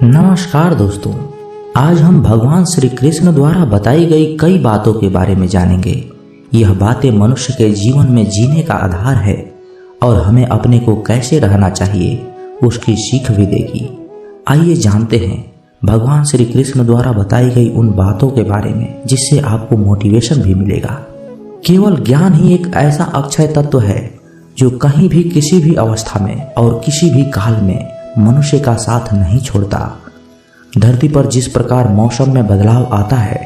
नमस्कार दोस्तों, आज हम भगवान श्री कृष्ण द्वारा बताई गई कई बातों के बारे में जानेंगे। यह बातें मनुष्य के जीवन में जीने का आधार है और हमें अपने को कैसे रहना चाहिए उसकी सीख भी देगी। आइए जानते हैं भगवान श्री कृष्ण द्वारा बताई गई उन बातों के बारे में जिससे आपको मोटिवेशन भी मिलेगा। केवल ज्ञान ही एक ऐसा अक्षय तत्व है जो कहीं भी किसी भी अवस्था में और किसी भी काल में मनुष्य का साथ नहीं छोड़ता। धरती पर जिस प्रकार मौसम में बदलाव आता है,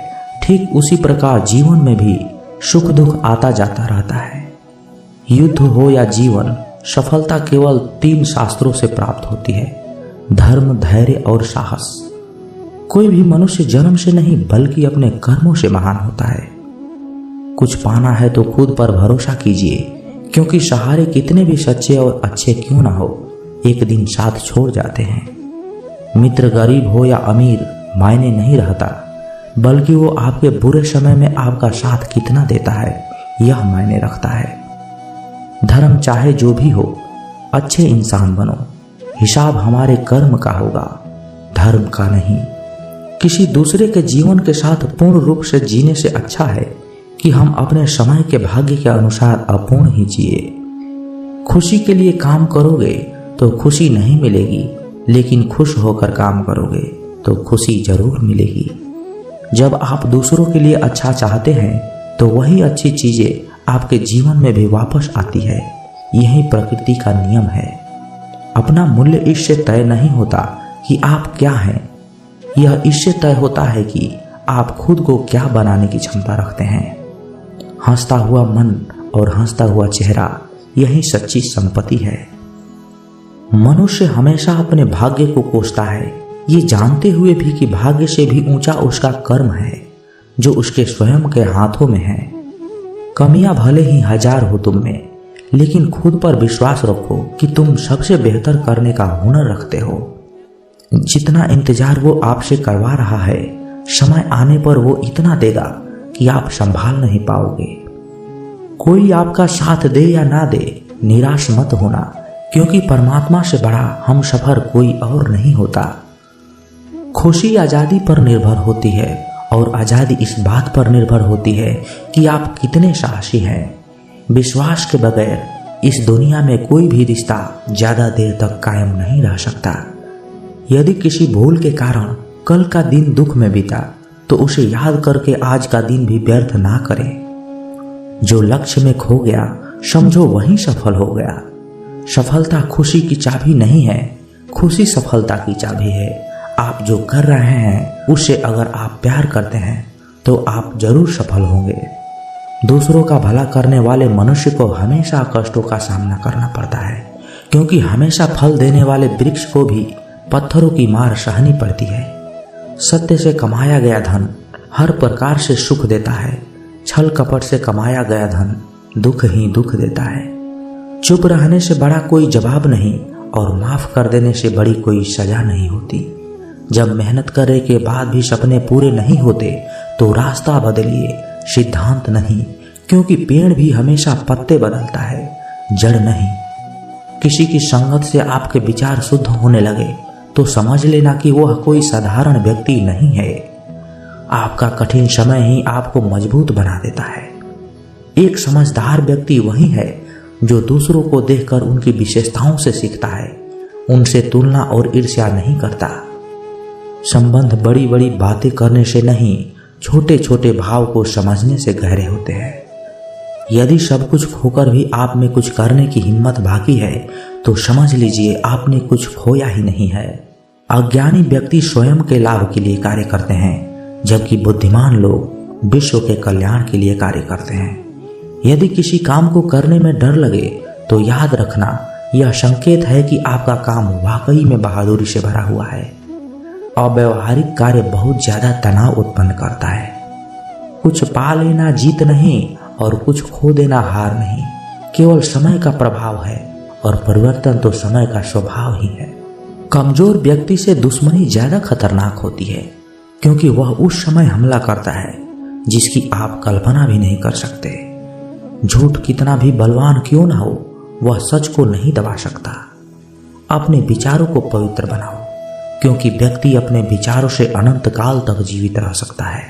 ठीक उसी प्रकार जीवन में भी सुख दुख आता जाता रहता है। युद्ध हो या जीवन, सफलता केवल 3 शास्त्रों से प्राप्त होती है: धर्म, धैर्य और साहस। कोई भी मनुष्य जन्म से नहीं बल्कि अपने कर्मों से महान होता है। कुछ पाना है तो खुद पर भरोसा कीजिए, क्योंकि सहारे कितने भी सच्चे और अच्छे क्यों ना हो, एक दिन साथ छोड़ जाते हैं। मित्र गरीब हो या अमीर मायने नहीं रहता, बल्कि वो आपके बुरे समय में आपका साथ कितना देता है यह मायने रखता है। धर्म चाहे जो भी हो, अच्छे इंसान बनो। हिसाब हमारे कर्म का होगा, धर्म का नहीं। किसी दूसरे के जीवन के साथ पूर्ण रूप से जीने से अच्छा है कि हम अपने समय के भाग्य के अनुसार अपूर्ण ही जिए। खुशी के लिए काम करोगे तो खुशी नहीं मिलेगी, लेकिन खुश होकर काम करोगे तो खुशी जरूर मिलेगी। जब आप दूसरों के लिए अच्छा चाहते हैं तो वही अच्छी चीजें आपके जीवन में भी वापस आती है। यही प्रकृति का नियम है। अपना मूल्य इससे तय नहीं होता कि आप क्या हैं, यह इससे तय होता है कि आप खुद को क्या बनाने की क्षमता रखते हैं। हंसता हुआ मन और हंसता हुआ चेहरा, यही सच्ची संपत्ति है। मनुष्य हमेशा अपने भाग्य को कोसता है, ये जानते हुए भी कि भाग्य से भी ऊंचा उसका कर्म है जो उसके स्वयं के हाथों में है। कमियां भले ही 1000 हो तुम में, लेकिन खुद पर विश्वास रखो कि तुम सबसे बेहतर करने का हुनर रखते हो। जितना इंतजार वो आपसे करवा रहा है, समय आने पर वो इतना देगा कि आप संभाल नहीं पाओगे। कोई आपका साथ दे या ना दे, निराश मत होना, क्योंकि परमात्मा से बड़ा हम सफर कोई और नहीं होता। खुशी आजादी पर निर्भर होती है और आजादी इस बात पर निर्भर होती है कि आप कितने साहसी हैं। विश्वास के बगैर इस दुनिया में कोई भी रिश्ता ज्यादा देर तक कायम नहीं रह सकता। यदि किसी भूल के कारण कल का दिन दुख में बीता, तो उसे याद करके आज का दिन भी व्यर्थ ना करें। जो लक्ष्य में खो गया, समझो वही सफल हो गया। सफलता खुशी की चाबी नहीं है, खुशी सफलता की चाबी है। आप जो कर रहे हैं उससे अगर आप प्यार करते हैं तो आप जरूर सफल होंगे। दूसरों का भला करने वाले मनुष्य को हमेशा कष्टों का सामना करना पड़ता है, क्योंकि हमेशा फल देने वाले वृक्ष को भी पत्थरों की मार सहनी पड़ती है। सत्य से कमाया गया धन हर प्रकार से सुख देता है, छल कपट से कमाया गया धन दुख ही दुख देता है। चुप रहने से बड़ा कोई जवाब नहीं और माफ कर देने से बड़ी कोई सजा नहीं होती। जब मेहनत करने के बाद भी सपने पूरे नहीं होते तो रास्ता बदलिए, सिद्धांत नहीं, क्योंकि पेड़ भी हमेशा पत्ते बदलता है, जड़ नहीं। किसी की संगत से आपके विचार शुद्ध होने लगे तो समझ लेना कि वह कोई साधारण व्यक्ति नहीं है। आपका कठिन समय ही आपको मजबूत बना देता है। एक समझदार व्यक्ति वही है जो दूसरों को देखकर उनकी विशेषताओं से सीखता है, उनसे तुलना और ईर्ष्या नहीं करता। संबंध बड़ी बड़ी बातें करने से नहीं, छोटे छोटे भाव को समझने से गहरे होते हैं। यदि सब कुछ खोकर भी आप में कुछ करने की हिम्मत बाकी है तो समझ लीजिए आपने कुछ खोया ही नहीं है। अज्ञानी व्यक्ति स्वयं के लाभ के लिए कार्य करते हैं, जबकि बुद्धिमान लोग विश्व के कल्याण के लिए कार्य करते हैं। यदि किसी काम को करने में डर लगे तो याद रखना, यह संकेत है कि आपका काम वाकई में बहादुरी से भरा हुआ है। अव्यावहारिक कार्य बहुत ज्यादा तनाव उत्पन्न करता है। कुछ पा लेना जीत नहीं और कुछ खो देना हार नहीं, केवल समय का प्रभाव है और परिवर्तन तो समय का स्वभाव ही है। कमजोर व्यक्ति से दुश्मनी ज्यादा खतरनाक होती है, क्योंकि वह उस समय हमला करता है जिसकी आप कल्पना भी नहीं कर सकते। झूठ कितना भी बलवान क्यों ना हो, वह सच को नहीं दबा सकता। अपने विचारों को पवित्र बनाओ, क्योंकि व्यक्ति अपने विचारों से अनंत काल तक जीवित रह सकता है।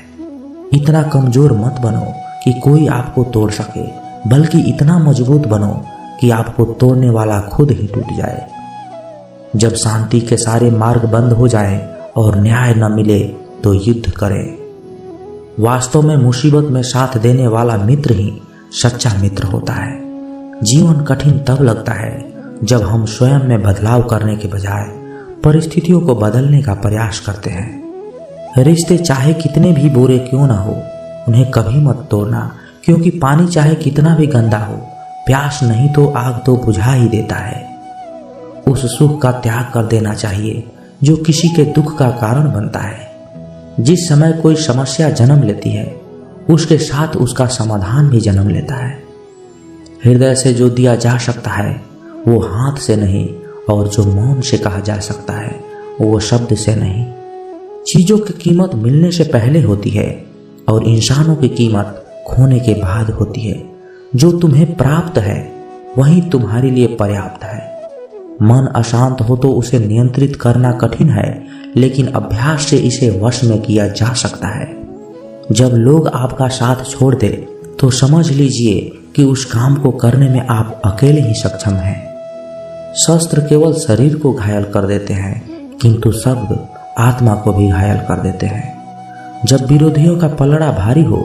इतना कमजोर मत बनो कि कोई आपको तोड़ सके, बल्कि इतना मजबूत बनो कि आपको तोड़ने वाला खुद ही टूट जाए। जब शांति के सारे मार्ग बंद हो जाएं और न्याय न मिले तो युद्ध करें। वास्तव में मुसीबत में साथ देने वाला मित्र ही सच्चा मित्र होता है। जीवन कठिन तब लगता है जब हम स्वयं में बदलाव करने के बजाय परिस्थितियों को बदलने का प्रयास करते हैं। रिश्ते चाहे कितने भी बुरे क्यों ना हो, उन्हें कभी मत तोड़ना, क्योंकि पानी चाहे कितना भी गंदा हो, प्यास नहीं तो आग तो बुझा ही देता है। उस सुख का त्याग कर देना चाहिए जो किसी के दुख का कारण बनता है। जिस समय कोई समस्या जन्म लेती है, उसके साथ उसका समाधान भी जन्म लेता है। हृदय से जो दिया जा सकता है वो हाथ से नहीं, और जो मौन से कहा जा सकता है वो शब्द से नहीं। चीजों की कीमत मिलने से पहले होती है और इंसानों की कीमत खोने के बाद होती है। जो तुम्हें प्राप्त है वही तुम्हारे लिए पर्याप्त है। मन अशांत हो तो उसे नियंत्रित करना कठिन है, लेकिन अभ्यास से इसे वश में किया जा सकता है। जब लोग आपका साथ छोड़ दे तो समझ लीजिए कि उस काम को करने में आप अकेले ही सक्षम हैं। शस्त्र केवल शरीर को घायल कर देते हैं, किंतु शब्द आत्मा को भी घायल कर देते हैं। जब विरोधियों का पलड़ा भारी हो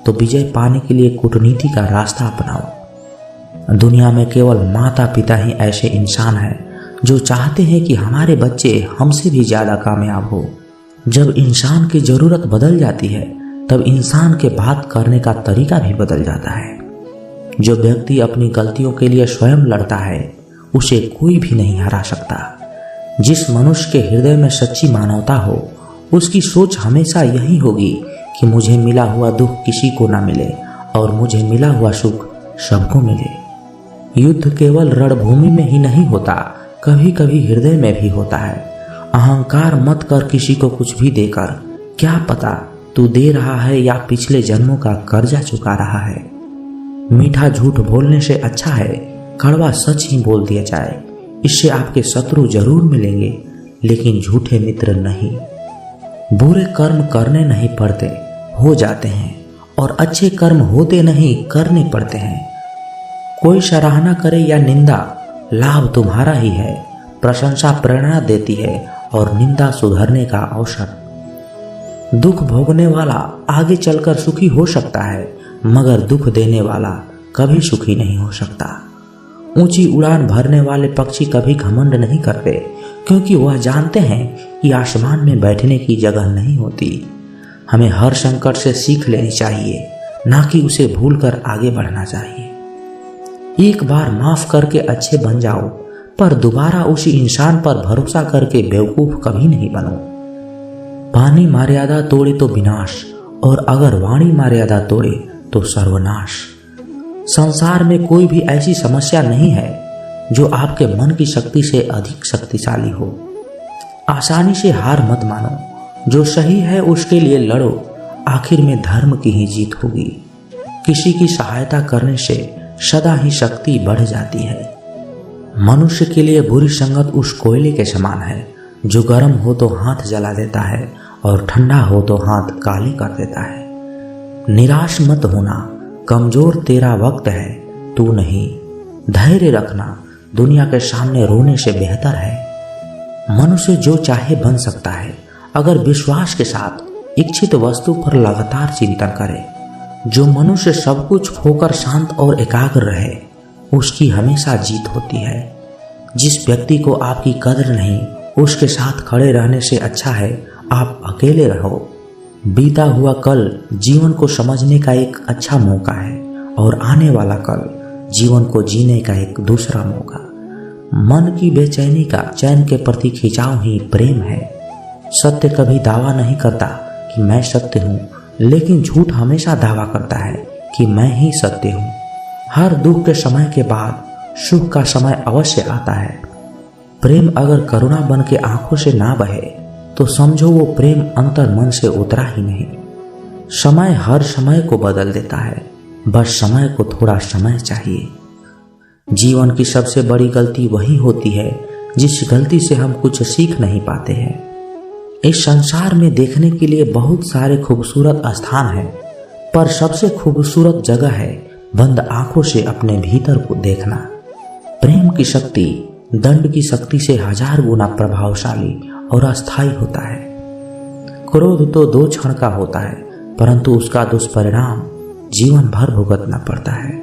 तो विजय पाने के लिए कूटनीति का रास्ता अपनाओ। दुनिया में केवल माता पिता ही ऐसे इंसान हैं जो चाहते हैं कि हमारे बच्चे हमसे भी ज्यादा कामयाब हो। जब इंसान की जरूरत बदल जाती है तब इंसान के बात करने का तरीका भी बदल जाता है। जो व्यक्ति अपनी गलतियों के लिए स्वयं लड़ता है उसे कोई भी नहीं हरा सकता। जिस मनुष्य के हृदय में सच्ची मानवता हो उसकी सोच हमेशा यही होगी कि मुझे मिला हुआ दुख किसी को ना मिले और मुझे मिला हुआ सुख सबको मिले। युद्ध केवल रणभूमि में ही नहीं होता, कभी कभी हृदय में भी होता है। अहंकार मत कर किसी को कुछ भी देकर, क्या पता तू दे रहा है या पिछले जन्मों का कर्जा चुका रहा है। मीठा झूठ बोलने से अच्छा है कड़वा सच ही बोल दिया जाए। इससे आपके शत्रु जरूर मिलेंगे, लेकिन झूठे मित्र नहीं। बुरे कर्म करने नहीं पड़ते, हो जाते हैं, और अच्छे कर्म होते नहीं, करने पड़ते हैं। कोई सराहना करे या निंदा, लाभ तुम्हारा ही है। प्रशंसा प्रेरणा देती है और निंदा सुधरने का अवसर। दुख भोगने वाला आगे चलकर सुखी हो सकता है, मगर दुख देने वाला कभी सुखी नहीं हो सकता। ऊंची उड़ान भरने वाले पक्षी कभी घमंड नहीं करते, क्योंकि वह जानते हैं कि आसमान में बैठने की जगह नहीं होती। हमें हर संकट से सीख लेनी चाहिए, ना कि उसे भूलकर आगे बढ़ना चाहिए। एक बार माफ करके अच्छे बन जाओ, पर दोबारा उसी इंसान पर भरोसा करके बेवकूफ कभी नहीं बनो। पानी मर्यादा तोड़े तो विनाश, और अगर वाणी मर्यादा तोड़े तो सर्वनाश। संसार में कोई भी ऐसी समस्या नहीं है जो आपके मन की शक्ति से अधिक शक्तिशाली हो। आसानी से हार मत मानो, जो सही है उसके लिए लड़ो, आखिर में धर्म की ही जीत होगी। किसी की सहायता करने से सदा ही शक्ति बढ़ जाती है। मनुष्य के लिए बुरी संगत उस कोयले के समान है जो गर्म हो तो हाथ जला देता है और ठंडा हो तो हाथ काले कर देता है। निराश मत होना, कमजोर तेरा वक्त है, तू नहीं। धैर्य रखना, दुनिया के सामने रोने से बेहतर है। मनुष्य जो चाहे बन सकता है अगर विश्वास के साथ इच्छित वस्तु पर लगातार चिंतन करे। जो मनुष्य सब कुछ खोकर शांत और एकाग्र रहे उसकी हमेशा जीत होती है। जिस व्यक्ति को आपकी कदर नहीं, उसके साथ खड़े रहने से अच्छा है आप अकेले रहो। बीता हुआ कल जीवन को समझने का एक अच्छा मौका है, और आने वाला कल जीवन को जीने का एक दूसरा मौका। मन की बेचैनी का चैन के प्रति खिंचाव ही प्रेम है। सत्य कभी दावा नहीं करता कि मैं सत्य हूँ, लेकिन झूठ हमेशा दावा करता है कि मैं ही सत्य हूँ। हर दुख के समय के बाद सुख का समय अवश्य आता है। प्रेम अगर करुणा बन के आंखों से ना बहे तो समझो वो प्रेम अंतर मन से उतरा ही नहीं। समय हर समय को बदल देता है, बस समय को थोड़ा समय चाहिए। जीवन की सबसे बड़ी गलती वही होती है जिस गलती से हम कुछ सीख नहीं पाते हैं। इस संसार में देखने के लिए बहुत सारे खूबसूरत स्थान हैं, पर सबसे खूबसूरत जगह है बंद आंखों से अपने भीतर को देखना। प्रेम की शक्ति दंड की शक्ति से 1000 गुना प्रभावशाली और अस्थायी होता है। क्रोध तो 2 क्षण का होता है, परंतु उसका दुष्परिणाम जीवन भर भुगतना पड़ता है।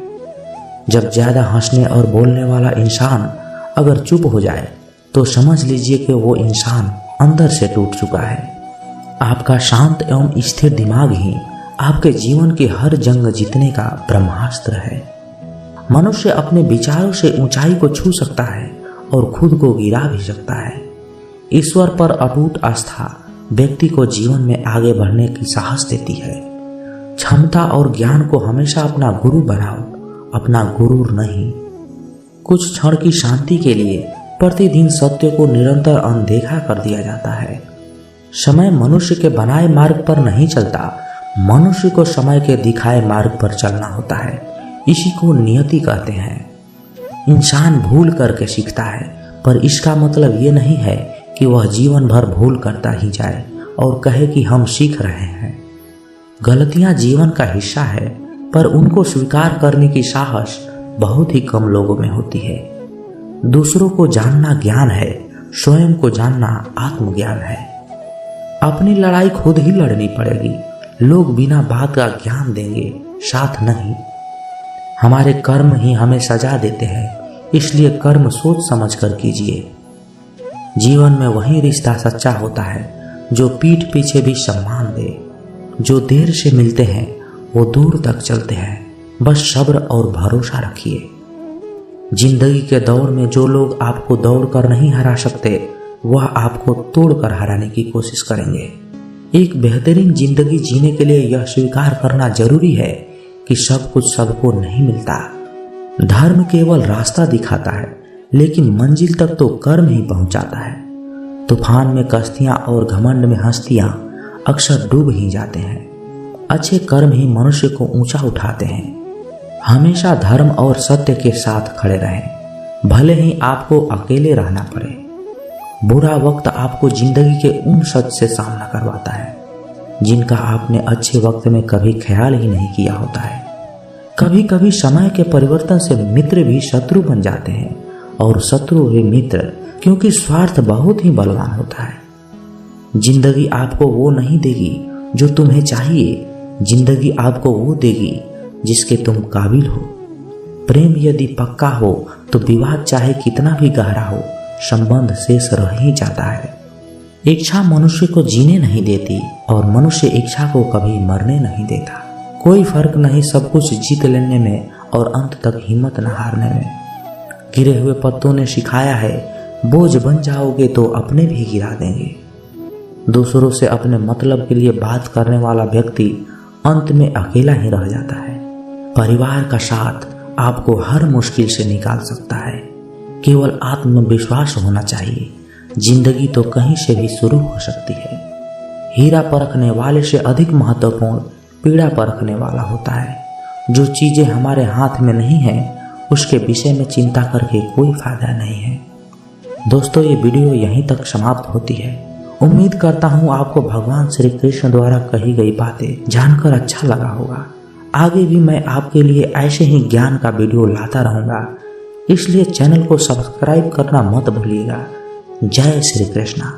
जब ज्यादा हंसने और बोलने वाला इंसान अगर चुप हो जाए तो समझ लीजिए कि वो इंसान अंदर से टूट चुका है। आपका शांत एवं स्थिर दिमाग ही आपके जीवन की हर जंग जीतने का ब्रह्मास्त्र है। मनुष्य अपने विचारों से ऊंचाई को छू सकता है और खुद को गिरा भी सकता है। ईश्वर पर अटूट आस्था व्यक्ति को जीवन में आगे बढ़ने की साहस देती है। क्षमता और ज्ञान को हमेशा अपना गुरु बनाओ, अपना गुरूर नहीं। कुछ क्षण की शांति के लिए प्रतिदिन सत्य को निरंतर अनदेखा कर दिया जाता है। समय मनुष्य के बनाए मार्ग पर नहीं चलता, मनुष्य को समय के दिखाए मार्ग पर चलना होता है। इसी को नियति कहते हैं। इंसान भूल करके सीखता है, पर इसका मतलब ये नहीं है कि वह जीवन भर भूल करता ही जाए और कहे कि हम सीख रहे हैं। गलतियां जीवन का हिस्सा है, पर उनको स्वीकार करने की साहस बहुत ही कम लोगों में होती है। दूसरों को जानना ज्ञान है, स्वयं को जानना आत्मज्ञान है। अपनी लड़ाई खुद ही लड़नी पड़ेगी। लोग बिना बात का ज्ञान देंगे, साथ नहीं। हमारे कर्म ही हमें सजा देते हैं, इसलिए कर्म सोच समझ कर कीजिए। जीवन में वही रिश्ता सच्चा होता है जो पीठ पीछे भी सम्मान दे। जो देर से मिलते हैं वो दूर तक चलते हैं। बस सब्र और भरोसा रखिए। जिंदगी के दौड़ में जो लोग आपको दौड़ कर नहीं हरा सकते, वह आपको तोड़कर हराने की कोशिश करेंगे। एक बेहतरीन जिंदगी जीने के लिए यह स्वीकार करना जरूरी है कि सब कुछ सबको नहीं मिलता। धर्म केवल रास्ता दिखाता है, लेकिन मंजिल तक तो कर्म ही पहुंचाता है। तूफान में कश्तियां और घमंड में हस्तियां अक्सर डूब ही जाते हैं। अच्छे कर्म ही मनुष्य को ऊंचा उठाते हैं। हमेशा धर्म और सत्य के साथ खड़े रहें, भले ही आपको अकेले रहना पड़े। बुरा वक्त आपको जिंदगी के उन सच से सामना करवाता है जिनका आपने अच्छे वक्त में कभी ख्याल ही नहीं किया होता है। कभी कभी समय के परिवर्तन से मित्र भी शत्रु बन जाते हैं और शत्रु भी मित्र, क्योंकि स्वार्थ बहुत ही बलवान होता है। जिंदगी आपको वो नहीं देगी जो तुम्हें चाहिए, जिंदगी आपको वो देगी जिसके तुम काबिल हो। प्रेम यदि पक्का हो तो विवाद चाहे कितना भी गहरा हो, संबंध शेष रह ही जाता है। इच्छा मनुष्य को जीने नहीं देती और मनुष्य इच्छा को कभी मरने नहीं देता। कोई फर्क नहीं सब कुछ जीत लेने में और अंत तक हिम्मत न हारने में। गिरे हुए पत्तों ने सिखाया है, बोझ बन जाओगे तो अपने भी गिरा देंगे। दूसरों से अपने मतलब के लिए बात करने वाला व्यक्ति अंत में अकेला ही रह जाता है। परिवार का साथ आपको हर मुश्किल से निकाल सकता है। केवल आत्मविश्वास होना चाहिए। जिंदगी तो कहीं से भी शुरू हो सकती है। हीरा परखने वाले से अधिक महत्वपूर्ण पीड़ा परखने वाला होता है। जो चीजें हमारे हाथ में नहीं है उसके विषय में चिंता करके कोई फायदा नहीं है। दोस्तों, ये वीडियो यहीं तक समाप्त होती है। उम्मीद करता हूँ आपको भगवान श्री कृष्ण द्वारा कही गई बातें जानकर अच्छा लगा होगा। आगे भी मैं आपके लिए ऐसे ही ज्ञान का वीडियो लाता रहूंगा, इसलिए चैनल को सब्सक्राइब करना मत भूलिएगा। जय श्री कृष्ण।